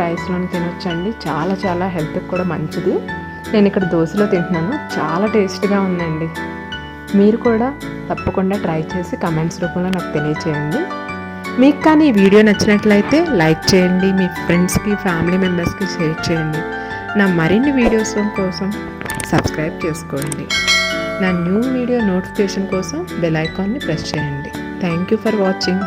రైస్లోని తినొచ్చండి. చాలా హెల్త్కి కూడా మంచిది. నేను ఇక్కడ దోశలో తింటున్నాను. చాలా టేస్ట్గా ఉందండి. మీరు కూడా తప్పకుండా ట్రై చేసి కమెంట్స్ రూపంలో నాకు తెలియచేయండి. మీకు కానీ ఈ వీడియో నచ్చినట్లయితే లైక్ చేయండి, మీ ఫ్రెండ్స్కి ఫ్యామిలీ మెంబర్స్కి షేర్ చేయండి. నా మరిన్ని వీడియోస్ కోసం సబ్స్క్రైబ్ చేసుకోండి. నా న్యూ వీడియో నోటిఫికేషన్ కోసం బెల్ ఐకాన్ని ప్రెస్ చేయండి. Thank you for watching.